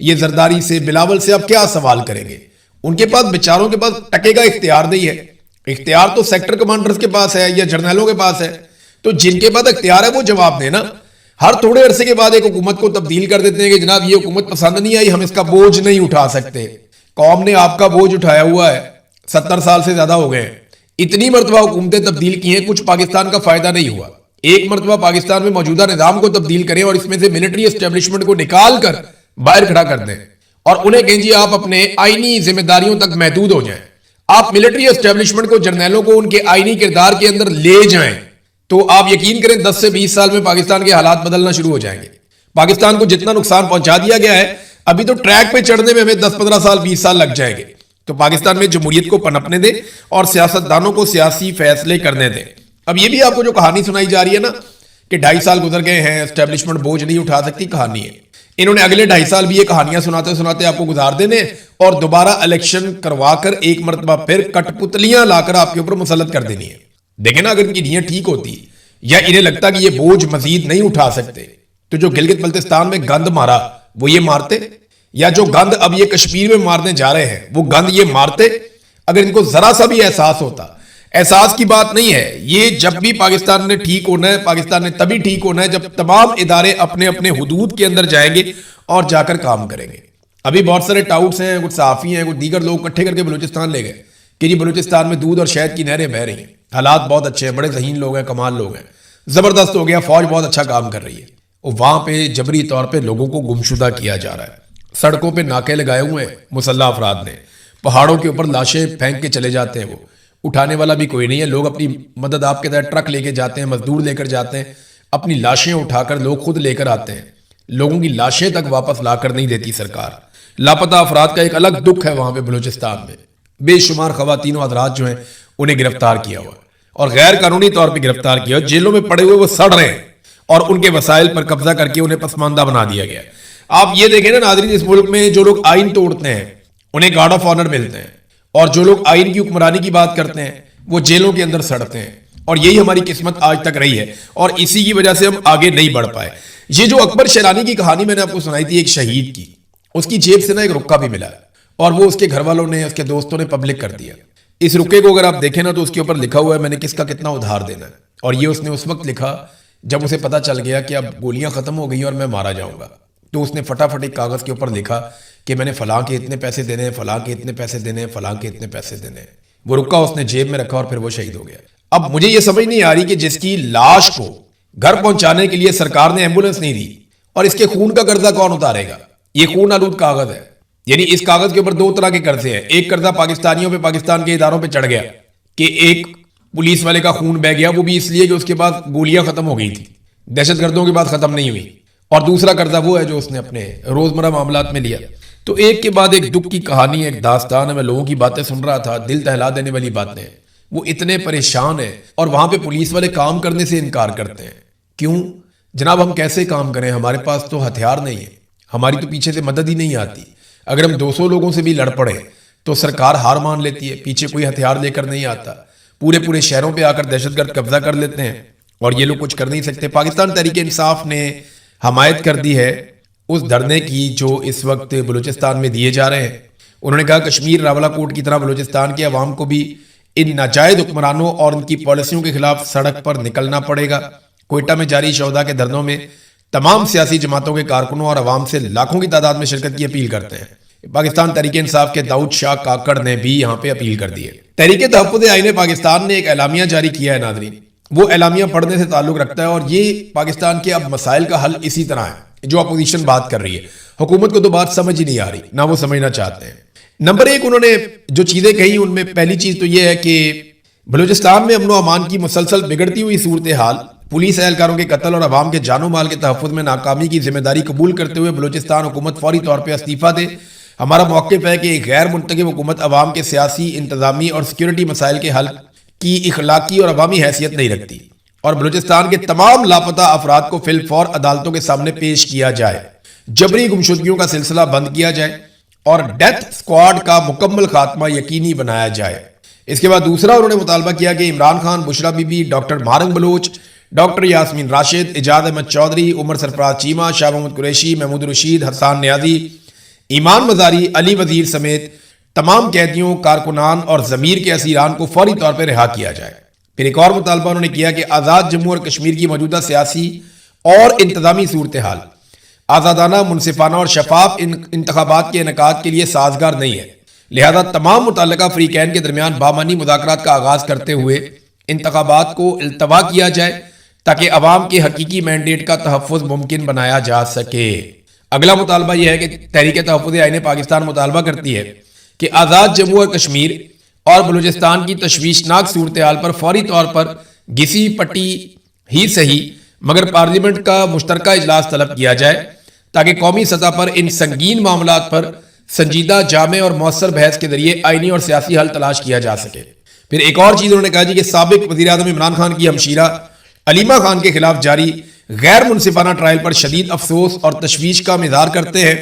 یہ زرداری سے بلاول سے آپ کیا سوال کریں گے؟ ان کے پاس بیچاروں کے پاس ٹکے کا اختیار نہیں ہے. اختیار تو سیکٹر کمانڈرز کے پاس ہے یا جرنیلوں کے پاس ہے. تو جن کے پاس اختیار ہے وہ جواب دیں نا. ہر تھوڑے عرصے کے بعد ایک حکومت کو تبدیل کر دیتے ہیں کہ جناب یہ حکومت پسند نہیں آئی, ہم اس کا بوجھ نہیں اٹھا سکتے. قوم نے آپ کا بوجھ اٹھایا ہوا ہے, 70 سال سے زیادہ ہو گئے. اتنی مرتبہ حکومتیں تبدیل کی ہیں, کچھ پاکستان کا فائدہ نہیں ہوا. ایک مرتبہ پاکستان میں موجودہ نظام کو تبدیل کریں اور اس میں سے ملٹری اسٹیبلشمنٹ کو نکال کر باہر کھڑا کر دیں اور انہیں کہیں جی آپ اپنے آئینی ذمہ داریوں تک محدود ہو جائیں. آپ ملٹری اسٹیبلشمنٹ کو, جرنیلوں کو ان کے آئینی کردار کے اندر لے جائیں تو آپ یقین کریں 10 سے 20 سال میں پاکستان کے حالات بدلنا شروع ہو جائیں گے. پاکستان کو جتنا نقصان پہنچا دیا گیا ہے, ابھی تو ٹریک پہ چڑھنے میں ہمیں 10-15 سال 20 سال لگ جائیں گے. تو پاکستان میں جمہوریت کو پنپنے دیں اور سیاستدانوں کو سیاسی فیصلے کرنے دیں. اب یہ بھی آپ کو جو کہانی سنائی جا رہی ہے نا کہ 2.5 سال گزر گئے ہیں, اسٹیبلشمنٹ بوجھ نہیں اٹھا سکتی, کہانی ہے. انہوں نے اگلے 2.5 سال بھی یہ کہانیاں سناتے سناتے آپ کو گزار دینے اور دوبارہ الیکشن کروا کر ایک مرتبہ پھر کٹ پتلیاں لا کر آپ کے اوپر مسلط کر دینی ہے. دیکھیں نا, اگر ان کی نیت ٹھیک ہوتی یا انہیں لگتا کہ یہ بوجھ مزید نہیں اٹھا سکتے تو جو گلگت بلتستان میں گند مارا وہ یہ مارتے, یا جو گند اب یہ کشمیر میں مارنے جا رہے ہیں وہ گند یہ مارتے. اگر ان کو ذرا سا بھی احساس ہوتا. احساس کی بات نہیں ہے, یہ جب بھی پاکستان نے ٹھیک ہونا ہے, پاکستان نے تبھی ٹھیک ہونا ہے جب تمام ادارے اپنے اپنے حدود کے اندر جائیں گے اور جا کر کام کریں گے. ابھی بہت سارے ٹاؤٹس ہیں, کچھ صحافی ہیں, کچھ دیگر لوگ اکٹھے کر کے بلوچستان لے گئے کہ جی بلوچستان میں دودھ اور شہد کی نہریں بہ رہی ہیں, حالات بہت اچھے ہیں, بڑے ذہین لوگ ہیں, کمال لوگ ہیں, زبردست ہو گیا, فوج بہت اچھا کام کر رہی ہے. اور وہاں پہ جبری طور پہ لوگوں کو گمشدہ کیا جا رہا ہے. سڑکوں پہ ناکے لگائے ہوئے ہیں مسلح افراد نے, پہاڑوں کے اوپر لاشیں پھینک کے چلے جاتے ہیں, وہ اٹھانے والا بھی کوئی نہیں ہے. لوگ اپنی مدد آپ کے تحت ٹرک لے کے جاتے ہیں, مزدور لے کر جاتے ہیں, اپنی لاشیں اٹھا کر لوگ خود لے کر آتے ہیں. لوگوں کی لاشیں تک واپس لا کر نہیں دیتی سرکار. لاپتہ افراد کا ایک الگ دکھ ہے وہاں پہ بلوچستان میں. بے شمار خواتین و حضرات جو ہیں انہیں گرفتار کیا ہوا اور غیر قانونی طور پہ گرفتار کیا, جیلوں میں پڑے ہوئے وہ سڑ رہے ہیں اور ان کے وسائل پر قبضہ کر کے انہیں پسماندہ بنا دیا گیا. آپ یہ دیکھیں نا ناظرین, اس ملک میں جو لوگ آئین توڑتے ہیں انہیں گارڈ آف آنر ملتے ہیں, اور جو لوگ آئین کی حکمرانی کی بات کرتے ہیں وہ جیلوں کے اندر سڑتے ہیں. اور یہی ہماری قسمت آج تک رہی ہے اور اسی کی وجہ سے ہم آگے نہیں بڑھ پائے. یہ جو اکبر شیرانی کی کہانی میں نے آپ کو سنائی تھی ایک شہید کی, اس کی جیب سے نا ایک رکا بھی ملا اور وہ اس کے گھر والوں نے, اس کے دوستوں نے پبلک کر دیا. اس رکے کو اگر آپ دیکھیں نا تو اس کے اوپر لکھا ہوا ہے میں نے کس کا کتنا ادھار دینا ہے. اور یہ اس نے اس وقت لکھا جب اسے پتا چل گیا کہ اب گولیاں ختم ہو گئی اور میں مارا جاؤں گا. تو اس نے فٹافٹ ایک کاغذ کے اوپر لکھا کہ میں نے فلاں کے اتنے پیسے دینے ہیں, فلاں کے اتنے پیسے دینے ہیں, فلاں کے اتنے پیسے دینے ہیں. وہ رکا اس نے جیب میں رکھا اور پھر وہ شہید ہو گیا. اب مجھے یہ سمجھ نہیں آ رہی کہ جس کی لاش کو گھر پہنچانے کے لیے سرکار نے ایمبولنس نہیں دی اور اس کے خون کا قرضہ کون اتارے گا؟ یہ خون آلود کاغذ ہے. یعنی اس کاغذ کے اوپر 2 طرح کے قرضے ہیں. ایک قرضہ پاکستانیوں پہ, پاکستان کے اداروں پہ چڑھ گیا کہ ایک پولیس والے کا خون بہ گیا, وہ بھی اس لیے کہ اس کے بعد گولیاں ختم ہو گئی تھی, دہشت گردوں کے بعد ختم نہیں ہوئی. اور دوسرا قرضہ وہ ہے جو اس نے اپنے روزمرہ معاملات میں لیا. تو ایک کے بعد ایک دکھ کی کہانی ہے, ایک داستان ہے. میں لوگوں کی باتیں سن رہا تھا, دل دہلا دینے والی باتیں. وہ اتنے پریشان ہیں اور وہاں پہ پولیس والے کام کرنے سے انکار کرتے ہیں. کیوں جناب, ہم کیسے کام کریں, ہمارے پاس تو ہتھیار نہیں ہے, ہماری تو پیچھے سے مدد ہی نہیں آتی. اگر ہم 200 لوگوں سے بھی لڑ پڑے تو سرکار ہار مان لیتی ہے, پیچھے کوئی ہتھیار لے کر نہیں آتا. پورے شہروں پہ آ کر دہشت گرد قبضہ کر لیتے ہیں اور یہ لوگ کچھ کر نہیں سکتے. پاکستان تحریک انصاف نے حمایت کر دی ہے اس دھرنے کی جو اس وقت بلوچستان میں دیے جا رہے ہیں. انہوں نے کہا کشمیر راولہ کوٹ کی طرح بلوچستان کے عوام کو بھی ان ناجائز حکمرانوں اور ان کی پالیسیوں کے خلاف سڑک پر نکلنا پڑے گا. کوئٹہ میں جاری شہداء کے دھرنوں میں تمام سیاسی جماعتوں کے کارکنوں اور عوام سے لاکھوں کی تعداد میں شرکت کی اپیل کرتے ہیں. پاکستان تحریک انصاف کے داؤد شاہ کاکڑ نے بھی یہاں پہ اپیل کر دی ہے. تحریک تحفظ آئین پاکستان نے ایک اعلامیہ جاری کیا ہے ناظرین. وہ اعلامیہ پڑھنے سے تعلق رکھتا ہے اور یہ پاکستان کے اب مسائل کا حل اسی طرح ہے جو اپوزیشن بات کر رہی ہے. حکومت کو تو بات سمجھ ہی نہیں آ رہی, نہ وہ سمجھنا چاہتے ہیں. نمبر 1 انہوں نے جو چیزیں کہی ان میں پہلی چیز تو یہ ہے کہ بلوچستان میں امن و امان کی مسلسل بگڑتی ہوئی صورتحال, پولیس اہلکاروں کے قتل اور عوام کے جان و مال کے تحفظ میں ناکامی کی ذمہ داری قبول کرتے ہوئے بلوچستان حکومت فوری طور پہ استعفیٰ دے. ہمارا موقف ہے کہ ایک غیر منتخب حکومت عوام کے سیاسی, انتظامی اور سیکیورٹی مسائل کے حل کی اخلاقی اور عوامی حیثیت نہیں رکھتی اور بلوچستان کے تمام لاپتہ افراد کو فی الفور عدالتوں کے سامنے پیش کیا جائے, جبری گمشدگیوں کا سلسلہ بند کیا جائے اور ڈیتھ سکواڈ کا مکمل خاتمہ یقینی بنایا جائے. اس کے بعد دوسرا انہوں نے مطالبہ کیا کہ عمران خان, بشرا بی بی, ڈاکٹر مہارنگ بلوچ, ڈاکٹر یاسمین راشد, اجاد احمد چودھری, عمر سرفراز چیمہ, شاہ محمود قریشی, محمود رشید, حسان نیازی, ایمان مزاری، علی وزیر سمیت تمام قیدیوں، کارکنان اور ضمیر کے اسیران کو فوری طور پر رہا کیا جائے۔ پھر ایک اور مطالبہ انہوں نے کیا کہ آزاد جموں اور کشمیر کی موجودہ سیاسی اور انتظامی صورتحال آزادانہ، منصفانہ اور شفاف انتخابات کے انعقاد کے لیے سازگار نہیں ہے، لہذا تمام متعلقہ فریقین کے درمیان بامعنی مذاکرات کا آغاز کرتے ہوئے انتخابات کو التوا کیا جائے تاکہ عوام کے حقیقی مینڈیٹ کا تحفظ ممکن بنایا جا سکے۔ اگلا مطالبہ یہ ہے کہ تحریک تحفظ آئین پاکستان مطالبہ کرتی ہے کہ آزاد جموں اور کشمیر اور بلوچستان کی تشویشناک صورتحال پر فوری طور پر گھسی پٹی ہی صحیح مگر پارلیمنٹ کا مشترکہ اجلاس طلب کیا جائے تاکہ قومی سطح پر ان سنگین معاملات پر سنجیدہ، جامع اور مؤثر بحث کے ذریعے آئینی اور سیاسی حل تلاش کیا جا سکے۔ پھر ایک اور چیز انہوں نے کہا جی کہ سابق وزیر اعظم عمران خان کی ہمشیرہ علیمہ خان کے خلاف جاری غیر منصفانہ ٹرائل پر شدید افسوس اور تشویش کا اظہار کرتے ہیں،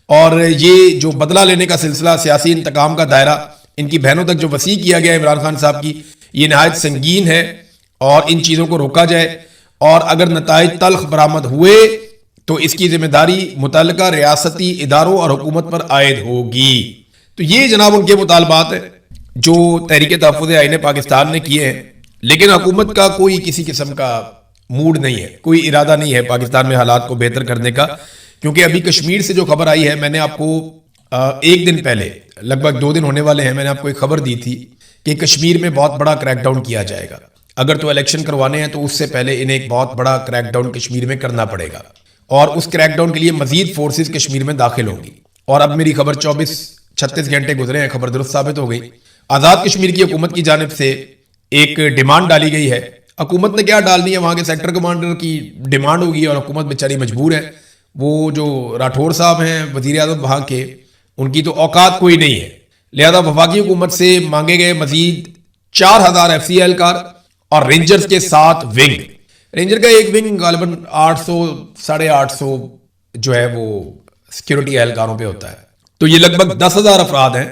اور یہ جو بدلہ لینے کا سلسلہ، سیاسی انتقام کا دائرہ ان کی بہنوں تک جو وسیع کیا گیا ہے عمران خان صاحب کی، یہ نہایت سنگین ہے اور ان چیزوں کو روکا جائے، اور اگر نتائج تلخ برآمد ہوئے تو اس کی ذمہ داری متعلقہ ریاستی اداروں اور حکومت پر عائد ہوگی۔ تو یہ جناب ان کے مطالبات ہیں جو تحریک تحفظ آئین پاکستان نے کیے ہیں، لیکن حکومت کا کوئی کسی قسم کا موڈ نہیں ہے، کوئی ارادہ نہیں ہے پاکستان میں حالات کو بہتر کرنے کا، کیونکہ ابھی کشمیر سے جو خبر آئی ہے، میں نے آپ کو ایک دن پہلے، لگ بھگ 2 دن ہونے والے ہیں، میں نے آپ کو ایک خبر دی تھی کہ کشمیر میں بہت بڑا کریک ڈاؤن کیا جائے گا۔ اگر تو الیکشن کروانے ہیں تو اس سے پہلے انہیں ایک بہت بڑا کریک ڈاؤن کشمیر میں کرنا پڑے گا، اور اس کریک ڈاؤن کے لیے مزید فورسز کشمیر میں داخل ہوں گی۔ اور اب میری خبر 24-36 گھنٹے گزرے ہیں، خبر درست ثابت ہو گئی۔ آزاد کشمیر کی حکومت کی جانب سے ایک ڈیمانڈ ڈالی گئی ہے۔ حکومت نے کیا ڈالنی ہے، وہاں کے سیکٹر کمانڈر کی ڈیمانڈ ہوگی، اور حکومت بیچاری مجبور ہے۔ وہ جو راٹھور صاحب ہیں وزیر اعظم وہاں کے، ان کی تو اوقات کوئی نہیں ہے، لہذا وفاقی حکومت سے مانگے گئے مزید 4000 FCI اہلکار اور رینجرز کے 7 ونگ۔ رینجر کا ایک ونگ غالباً 800-850 جو ہے وہ سیکیورٹی اہلکاروں پہ ہوتا ہے، تو یہ لگ بھگ 10,000 افراد ہیں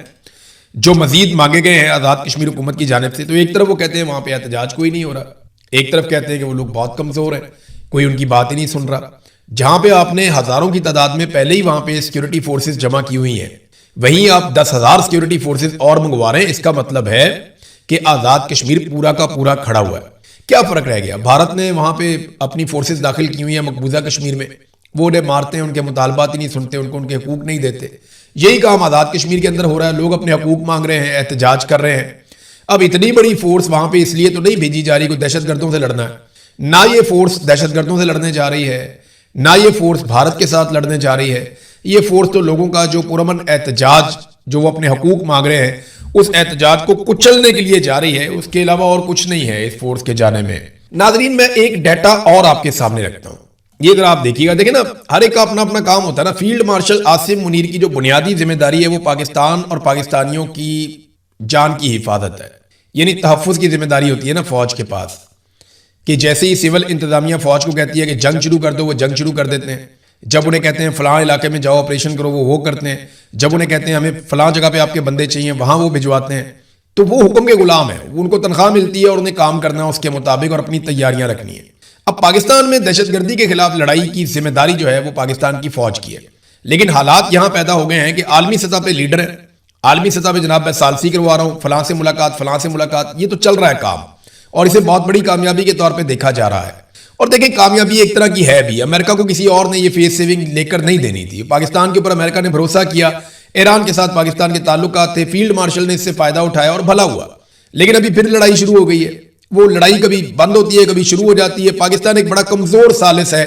جو مزید مانگے گئے ہیں آزاد کشمیر حکومت کی جانب سے۔ تو ایک طرف وہ کہتے ہیں وہاں پہ احتجاج کوئی نہیں ہو رہا، ایک طرف کہتے ہیں کہ وہ لوگ بہت کمزور ہیں، کوئی ان کی بات ہی نہیں سن رہا۔ جہاں پہ آپ نے ہزاروں کی تعداد میں پہلے ہی وہاں پہ سیکیورٹی فورسز جمع کی ہوئی ہیں، وہیں آپ 10,000 سیکیورٹی فورسز اور منگوا رہے ہیں۔ اس کا مطلب ہے کہ آزاد کشمیر پورا کا پورا کھڑا ہوا ہے۔ کیا فرق رہ گیا؟ بھارت نے وہاں پہ اپنی فورسز داخل کی ہوئی ہیں مقبوضہ کشمیر میں، وہ انہیں مارتے ہیں، ان کے مطالبات ہی نہیں سنتے، ان کو ان کے حقوق نہیں دیتے۔ یہی کام آزاد کشمیر کے اندر ہو رہا ہے، لوگ اپنے حقوق مانگ رہے ہیں، احتجاج کر رہے ہیں۔ اب اتنی بڑی فورس وہاں پہ اس لیے تو نہیں بھیجی جا رہی کوئی دہشت گردوں سے لڑنا ہے، نہ یہ فورس دہشت گردوں سے لڑنے جا رہی ہے، نہ یہ فورس بھارت کے ساتھ لڑنے جا رہی ہے۔ یہ فورس تو لوگوں کا جو پرامن احتجاج، جو وہ اپنے حقوق مانگ رہے ہیں، اس احتجاج کو کچلنے کے لیے جا رہی ہے، اس کے علاوہ اور کچھ نہیں ہے اس فورس کے جانے میں۔ ناظرین، میں ایک ڈیٹا اور آپ کے سامنے رکھتا ہوں، یہ ذرا آپ دیکھیے گا۔ دیکھیں نا، ہر ایک کا اپنا اپنا کام ہوتا ہے نا۔ فیلڈ مارشل عاصم منیر کی جو بنیادی ذمہ داری ہے وہ پاکستان اور پاکستانیوں کی جان کی حفاظت ہے، یعنی تحفظ کی ذمہ داری ہوتی ہے نا فوج کے پاس، کہ جیسے ہی سول انتظامیہ فوج کو کہتی ہے کہ جنگ شروع کر دو، وہ جنگ شروع کر دیتے ہیں۔ جب انہیں کہتے ہیں فلاں علاقے میں جاؤ آپریشن کرو، وہ کرتے ہیں۔ جب انہیں کہتے ہیں ہمیں فلاں جگہ پہ آپ کے بندے چاہیے، وہاں وہ بھجواتے ہیں۔ تو وہ حکم کے غلام ہیں، ان کو تنخواہ ملتی ہے اور انہیں کام کرنا ہے اس کے مطابق اور اپنی تیاریاں رکھنی ہے۔ اب پاکستان میں دہشت گردی کے خلاف لڑائی کی ذمہ داری جو ہے وہ پاکستان کی فوج کی ہے، لیکن حالات یہاں پیدا ہو گئے ہیں کہ عالمی سطح پہ لیڈر ہیں، عالمی سطح پہ جناب میں ثالثی کروا رہا ہوں، فلاں سے ملاقات، فلاں سے ملاقات، یہ تو چل رہا ہے کام، اور اسے بہت بڑی کامیابی کے طور پہ دیکھا جا رہا ہے۔ اور دیکھیں، کامیابی ایک طرح کی ہے بھی، امریکہ کو کسی اور نے یہ فیس سیونگ لے کر نہیں دینی تھی۔ پاکستان کے اوپر امریکہ نے بھروسہ کیا، ایران کے ساتھ پاکستان کے تعلقات تھے، فیلڈ مارشل نے اس سے فائدہ اٹھایا اور بھلا ہوا، لیکن ابھی پھر لڑائی شروع ہو گئی ہے۔ وہ لڑائی کبھی بند ہوتی ہے، کبھی شروع ہو جاتی ہے۔ پاکستان ایک بڑا کمزور ثالث ہے،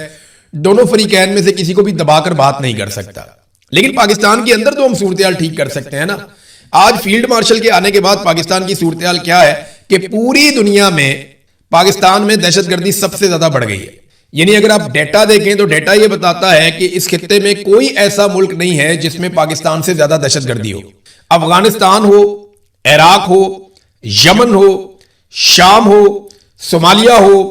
دونوں فریقین میں سے کسی کو بھی دبا کر بات نہیں کر سکتا، لیکن پاکستان کے اندر تو ہم صورتحال ٹھیک کر سکتے ہیں نا۔ آج فیلڈ مارشل کے آنے کے بعد پاکستان کی صورتحال کیا ہے کہ پوری دنیا میں پاکستان میں دہشت گردی سب سے زیادہ بڑھ گئی ہے۔ یعنی اگر آپ ڈیٹا دیکھیں تو ڈیٹا یہ بتاتا ہے کہ اس خطے میں کوئی ایسا ملک نہیں ہے جس میں پاکستان سے زیادہ دہشت گردی ہو۔ افغانستان ہو، عراق ہو، یمن ہو، شام ہو، صومالیہ ہو،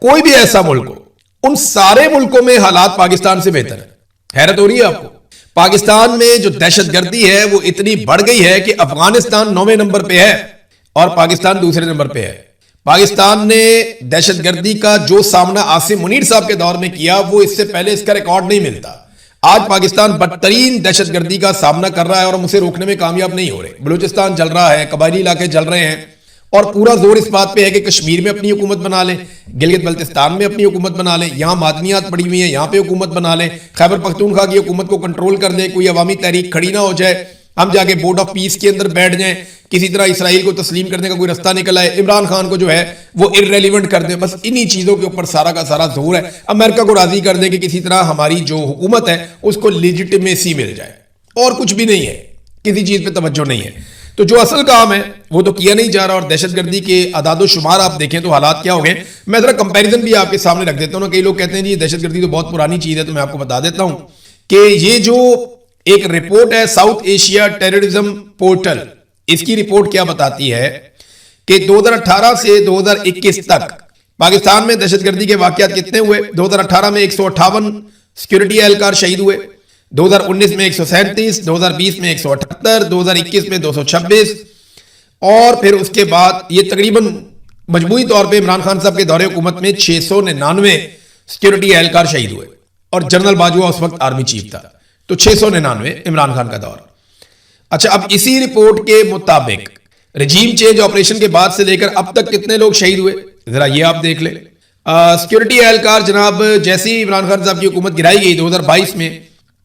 کوئی بھی ایسا ملک ہو، ان سارے ملکوں میں حالات پاکستان سے بہتر ہیں۔ حیرت ہو رہی ہے آپ کو؟ پاکستان میں جو دہشت گردی ہے وہ اتنی بڑھ گئی ہے کہ افغانستان 9ویں نمبر پہ ہے اور پاکستان دوسرے نمبر پہ ہے۔ پاکستان نے دہشت گردی کا جو سامنا عاصم منیر صاحب کے دور میں کیا، وہ اس سے پہلے اس کا ریکارڈ نہیں ملتا۔ آج پاکستان بدترین دہشت گردی کا سامنا کر رہا ہے اور ہم اسے روکنے میں کامیاب نہیں ہو رہے. بلوچستان جل رہا ہے, قبائلی علاقے جل رہے ہیں, اور پورا زور اس بات پہ ہے کہ کشمیر میں اپنی حکومت بنا لیں, گلگت بلتستان میں اپنی حکومت بنا لیں, یہاں معدنیات پڑی ہوئی ہیں یہاں پہ حکومت بنا لیں, خیبر پختونخوا کی حکومت کو کنٹرول کر دیں, کوئی عوامی تحریک کھڑی نہ ہو جائے, ہم جا کے بورڈ آف پیس کے اندر بیٹھ جائیں, کسی طرح اسرائیل کو تسلیم کرنے کا کوئی رستہ نکل آئے, عمران خان کو جو ہے وہ ارریلیونٹ کر دیں. بس انہی چیزوں کے اوپر سارا کا سارا زور ہے. امریکہ کو راضی کر دیں کہ کسی طرح ہماری جو حکومت ہے اس کو لیجیٹمیسی مل جائے, اور کچھ بھی نہیں ہے, کسی چیز پہ توجہ نہیں ہے. تو جو اصل کام ہے وہ تو کیا نہیں جا رہا. اور دہشت گردی کے اعداد و شمار آپ دیکھیں تو حالات کیا ہو گئے. میں ذرا کمپیریزن بھی آپ کے سامنے رکھ دیتا ہوں. کئی لوگ کہتے ہیں جی دہشت گردی تو بہت پرانی چیز ہے, تو میں آپ کو بتا دیتا ہوں کہ یہ جو ایک رپورٹ ہے ساؤتھ ایشیا ٹیررزم پورٹل, اس کی رپورٹ کیا بتاتی ہے کہ 2018 سے 2021 تک پاکستان میں دہشت گردی کے واقعات کتنے ہوئے. 2018 میں 158 سیکورٹی اہلکار شہید ہوئے, 2019 میں 137, 2020 میں 178, 2021 میں 226, اور پھر اس کے بعد یہ تقریباً مجموعی طور پہ عمران خان صاحب کے دور حکومت میں 699 سیکورٹی اہلکار شہید ہوئے, اور جنرل باجوہ اس وقت آرمی چیف تھا. تو 699 عمران خان کا دور. اچھا, اب اسی رپورٹ کے مطابق رجیم چینج آپریشن کے بعد سے لے کر اب تک کتنے لوگ شہید ہوئے, ذرا یہ آپ دیکھ لیں. سیکورٹی اہلکار جناب جیسے ہی عمران خان صاحب کی حکومت گرائی گئی 2022 میں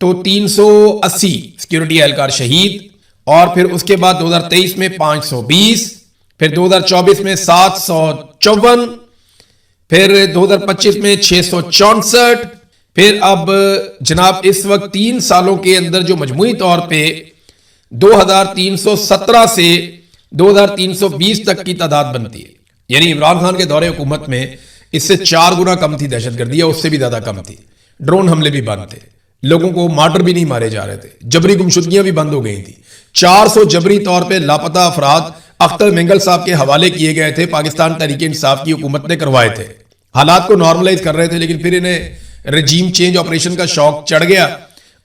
تو 380 سیکورٹی اہلکار شہید, اور پھر اس کے بعد 2023 میں 520, پھر 2024 میں 754, پھر 2025 میں 664, پھر اب جناب اس وقت 3 سالوں کے اندر جو مجموعی طور پہ 2317 سے 2320 تک کی تعداد بنتی ہے. یعنی عمران خان کے دور حکومت میں اس سے 4 گنا کم تھی دہشت گردی, اس سے بھی زیادہ کم تھی. ڈرون حملے بھی بند تھے, لوگوں کو مارٹر بھی نہیں مارے جا رہے تھے, جبری گمشدگیاں بھی بند ہو گئی تھی. 400 جبری طور پہ لاپتہ افراد اختر مینگل صاحب کے حوالے کیے گئے تھے, پاکستان تحریک انصاف کی حکومت نے کروائے تھے. حالات کو نارملائز کر رہے تھے, لیکن پھر انہیں رجیم چینج آپریشن کا شوق چڑھ گیا,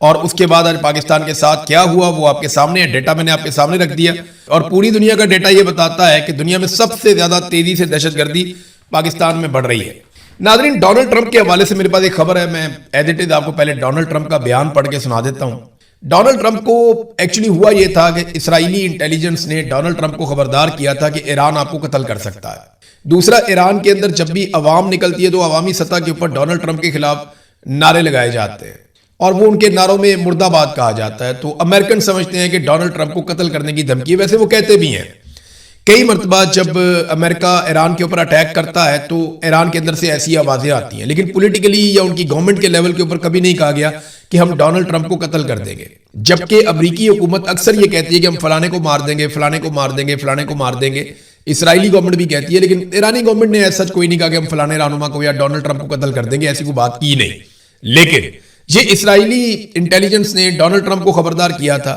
اور اس کے بعد آج پاکستان کے ساتھ کیا ہوا وہ آپ کے سامنے ہے. ڈیٹا میں نے آپ کے سامنے رکھ دیا, اور پوری دنیا کا ڈیٹا یہ بتاتا ہے کہ دنیا میں سب سے زیادہ تیزی سے دہشت گردی پاکستان میں بڑھ رہی ہے. ناظرین, ڈونلڈ ٹرمپ کے حوالے سے میرے پاس ایک خبر ہے, میں ایز اٹ از آپ کو پہلے ڈونلڈ ٹرمپ کا بیان پڑھ کے سنا دیتا ہوں. ڈونلڈ ٹرمپ کو ایکچولی ہوا یہ تھا کہ اسرائیلی انٹیلیجنس نے ڈونلڈ ٹرمپ کو خبردار کیا تھا کہ ایران آپ کو قتل کر سکتا ہے. دوسرا, ایران کے اندر جب بھی عوام نکلتی ہے تو عوامی سطح کے اوپر ڈونلڈ ٹرمپ کے خلاف نعرے لگائے جاتے ہیں, اور وہ ان کے نعروں میں مردہ باد کہا جاتا ہے. تو امریکن سمجھتے ہیں کہ ڈونلڈ ٹرمپ کو قتل کرنے کی دھمکی, ویسے وہ کہتے بھی ہیں. کئی مرتبہ جب امریکہ ایران کے اوپر اٹیک کرتا ہے تو ایران کے اندر سے ایسی آوازیں آتی ہیں, لیکن پولیٹیکلی یا ان کی گورنمنٹ کے لیول کے اوپر کبھی نہیں کہا گیا کہ ہم ڈونلڈ ٹرمپ کو قتل کر دیں گے. جبکہ امریکی حکومت اکثر یہ کہتی ہے کہ ہم فلانے کو مار دیں گے, فلانے کو مار دیں گے, فلانے کو مار دیں گے. اسرائیلی گورنمنٹ بھی کہتی ہے, لیکن ایرانی گورنمنٹ نے ایسا کوئی نہیں کہا کہ ہم فلانے رہنما کو یا ڈونلڈ ٹرمپ کو قتل کر دیں گے, ایسی کوئی بات کی نہیں. لیکن یہ اسرائیلی انٹیلیجنس نے ڈونلڈ ٹرمپ کو خبردار کیا تھا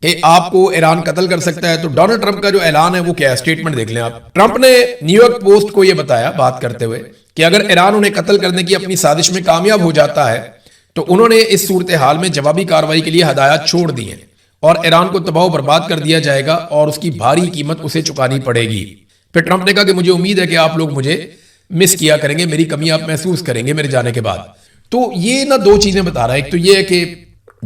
کہ آپ کو ایران قتل کر سکتا ہے. تو ڈونلڈ ٹرمپ کا جو اعلان ہے وہ کیا ہے, سٹیٹمنٹ دیکھ لیں آپ. ٹرمپ نے نیو یارک پوسٹ کو یہ بتایا بات کرتے ہوئے کہ اگر ایران انہیں قتل کرنے کی اپنی سازش میں کامیاب ہو جاتا ہے تو انہوں نے اس صورتحال میں جوابی کارروائی کے لیے ہدایات چھوڑ دی ہیں, اور ایران کو تباہ و برباد کر دیا جائے گا, اور اس کی بھاری قیمت اسے چکانی پڑے گی. پھر ٹرمپ نے کہا کہ مجھے امید ہے کہ آپ لوگ مجھے مس کیا کریں گے, میری کمی آپ محسوس کریں گے میرے جانے کے بعد. تو یہ نہ 2 چیزیں بتا رہا ہے. ایک تو یہ ہے کہ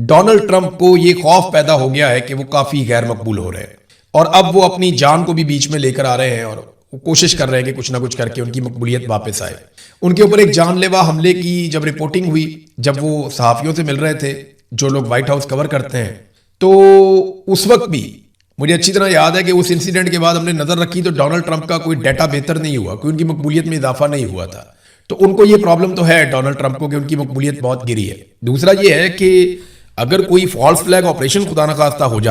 ڈونلڈ ٹرمپ کو یہ خوف پیدا ہو گیا ہے کہ وہ کافی غیر مقبول ہو رہے ہیں, اور اب وہ اپنی جان کو بھی بیچ میں لے کر آ رہے ہیں, اور وہ کوشش کر رہے ہیں کہ کچھ نہ کچھ کر کے ان کی مقبولیت واپس آئے. ان کے اوپر ایک جان لیوا حملے کی جب رپورٹنگ ہوئی, جب وہ صحافیوں سے مل رہے تھے جو لوگ وائٹ ہاؤس کور کرتے ہیں, تو اس وقت بھی مجھے اچھی طرح یاد ہے کہ اس انسیڈنٹ کے بعد ہم نے نظر رکھی تو ڈونلڈ ٹرمپ کا کوئی ڈیٹا بہتر نہیں ہوا, کوئی ان کی مقبولیت میں اضافہ نہیں ہوا تھا. تو ان کو یہ پرابلم تو ہے ڈونلڈ ٹرمپ کو کہ ان کی مقبولیت بہت گری ہے. دوسرا یہ ہے کہ اگر کوئی فالس فلیگ آپریشن خدا نخواستہ ہو جاتا